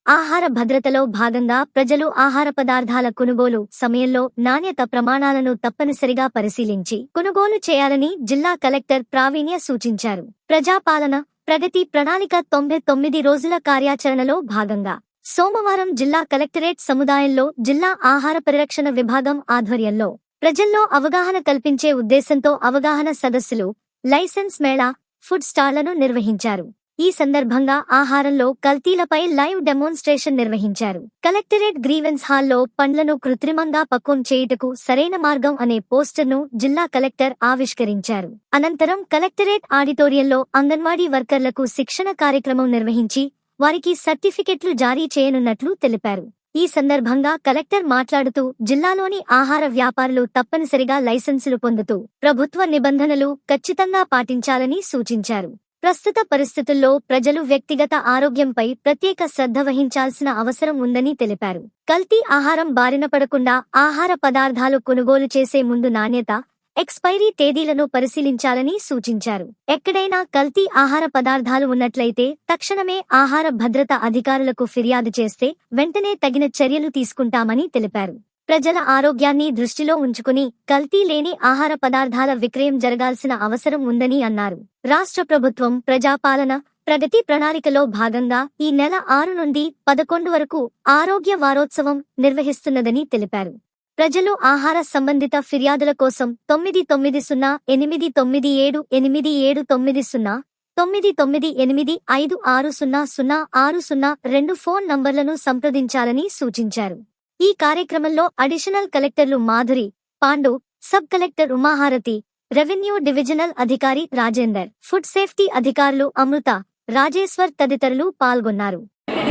ఆహార భద్రతలో భాగంగా ప్రజలు ఆహార పదార్థాల కొనుగోలు సమయంలో నాణ్యత ప్రమాణాలను తప్పనిసరిగా పరిశీలించి కొనుగోలు చేయాలని జిల్లా కలెక్టర్ ప్రావీణ్య సూచించారు. ప్రజాపాలన ప్రగతి ప్రణాళిక 99 రోజుల కార్యాచరణలో భాగంగా సోమవారం జిల్లా కలెక్టరేట్ సముదాయంలో జిల్లా ఆహార పరిరక్షణ విభాగం ఆధ్వర్యంలో ప్రజల్లో అవగాహన కల్పించే ఉద్దేశంతో అవగాహన సదస్సులు, లైసెన్స్ మేళా, ఫుడ్ స్టాళ్లను నిర్వహించారు. ఈ సందర్భంగా ఆహారంలో కల్తీలపై లైవ్ డెమోన్స్ట్రేషన్ నిర్వహించారు. కలెక్టరేట్ గ్రీవెన్స్ హాల్లో పండ్లను కృత్రిమంగా పక్వం చేయుటకు సరైన మార్గం అనే పోస్టర్ను జిల్లా కలెక్టర్ ఆవిష్కరించారు. అనంతరం కలెక్టరేట్ ఆడిటోరియంలో అంగన్వాడీ వర్కర్లకు శిక్షణ కార్యక్రమం నిర్వహించి వారికి సర్టిఫికెట్లు జారీ చేయనున్నట్లు తెలిపారు. ఈ సందర్భంగా కలెక్టర్ మాట్లాడుతూ జిల్లాలోని ఆహార వ్యాపారులు తప్పనిసరిగా లైసెన్సులు పొందుతూ ప్రభుత్వ నిబంధనలు ఖచ్చితంగా పాటించాలని సూచించారు. ప్రస్తుత పరిస్థితుల్లో ప్రజలు వ్యక్తిగత ఆరోగ్యంపై ప్రత్యేక శ్రద్ధ వహించాల్సిన అవసరం ఉందని తెలిపారు. కల్తీ ఆహారం బారిన పడకుండా ఆహార పదార్థాలు కొనుగోలు చేసే ముందు నాణ్యత, ఎక్స్పైరీ తేదీలను పరిశీలించాలని సూచించారు. ఎక్కడైనా కల్తీ ఆహార పదార్థాలు ఉన్నట్లయితే తక్షణమే ఆహార భద్రత అధికారులకు ఫిర్యాదు చేస్తే వెంటనే తగిన చర్యలు తీసుకుంటామని తెలిపారు. ప్రజల ఆరోగ్యాన్ని దృష్టిలో ఉంచుకుని కల్తీ లేని ఆహార పదార్థాల విక్రయం జరగాల్సిన అవసరం ఉందని అన్నారు. రాష్ట్ర ప్రభుత్వం ప్రజాపాలన ప్రగతి ప్రణాళికలో భాగంగా ఈ నెల 6 నుండి 11 వరకు ఆరోగ్య వారోత్సవం నిర్వహిస్తున్నదని తెలిపారు. ప్రజలు ఆహార సంబంధిత ఫిర్యాదుల కోసం 9908978790 9985600062 ఫోన్ నంబర్లను సంప్రదించాలని సూచించారు. ఈ కార్యక్రమంలో అడిషనల్ కలెక్టర్లు Madhuri, Pandu, sub collector Umaharathi, revenue divisional అధికారి రాజేందర్, ఫుడ్ సేఫ్టీ అధికారులు అమృత, రాజేశ్వర్ తదితరులు పాల్గొన్నారు.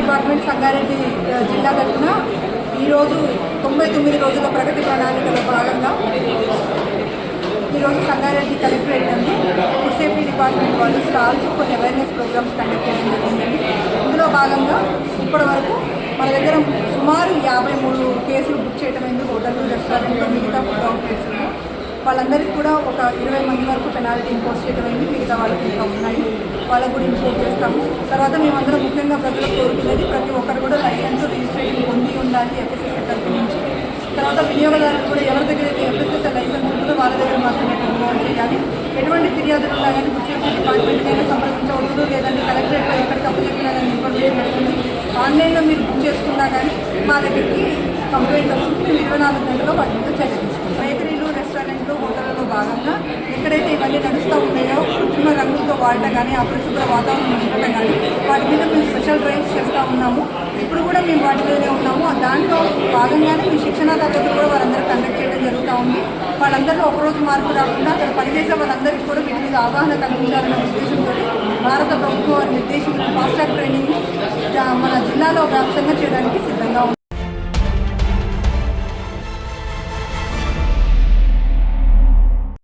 డిపార్ట్మెంట్ సంగారెడ్డి జిల్లా తరఫున ఈరోజు 99 రోజుల ప్రగతి ప్రణాళికలో భాగంగా ఈరోజు సంగారెడ్డి కలెక్టరేట్ నందు ఫుడ్ సేఫ్టీ డిపార్ట్మెంట్ వాళ్ళు స్టాల్స్ కొన్ని అవేర్నెస్ ప్రోగ్రామ్స్ కండక్ట్ చేయడం జరిగింది. ఇందులో భాగంగా ఇప్పటి వరకు మన దగ్గర సుమారు 53 కేసులు బుక్ చేయడం అయింది. హోటళ్ళు, రెస్టారెంట్లు, మిగతా ఫుడ్ అవుట్లెట్స్ వాళ్ళందరికీ కూడా ఒక 20 మంది వరకు పెనాల్టీ ఇంపోజ్ చేయడం అయింది. మిగతా వాళ్ళకి ఇంకా ఉన్నాయి, వాళ్ళకు కూడా ఇంపోజ్ చేస్తాము. తర్వాత మేమందరం ముఖ్యంగా ప్రజలకు కోరుకునేది ప్రతి ఒక్కరు కూడా లైసెన్స్, రిజిస్ట్రేషన్ పొంది ఉండాలి ఎఫ్ఎస్ఎస్ఐ తరఫు నుంచి. తర్వాత వినియోగదారులు కూడా ఎవరి దగ్గర అయితే ఎఫ్ఎస్ఎస్ఐ లైసెన్స్ ఉంటుందో వాళ్ళ దగ్గర మాత్రమే కొనుగోలు చేయాలి. ఎటువంటి ఫిర్యాదులు ఉన్నా కానీ ఫుడ్ సేఫ్టీ డిపార్ట్మెంట్కైనా సంప్రదించవచ్చు, లేదంటే కలెక్టరేట్లో ఎక్కడికి అప్పచెప్పినా కానీ ఇన్ఫర్మేషన్ వస్తుంది. ఆన్లైన్లో మీరు బుక్ చేసుకున్నా కానీ మా దగ్గరికి కంప్లైంట్ వస్తుంది. మేము 24 గంటల్లో వాటి మీద చర్య తీసుకుంటాం. బేకరీలు, రెస్టారెంట్లు, హోటళ్లలో భాగంగా ఎక్కడైతే ఇవన్నీ నడుస్తూ ఉన్నాయో కృత్రిమ రంగులతో వాడటం కానీ, అపరిశుభ్ర వాతావరణం ఉండటం కానీ వాటి మీద మేము స్పెషల్ డ్రైవ్స్ చేస్తూ ఉన్నాము. ఇప్పుడు కూడా మేము వాటి మీదనే ఉన్నాము. దాంట్లో భాగంగానే మీ శిక్షణా తరగతులు కూడా వారందరూ కండక్ట్ చేయడం జరుగుతూ ఉంది. వాళ్ళందరిలో ఒకరోజు మార్పు రాకుండా అక్కడ పనిచేసే వాళ్ళందరికీ కూడా వీటి మీద అవగాహన కల్పించాలనే ఉద్దేశంతో భారత ప్రభుత్వం నిర్దేశించిన ఫాస్ట్ ట్రాక్ ట్రైనింగ్ మన జిల్లాలో వ్యాప్తంగా చేయడానికి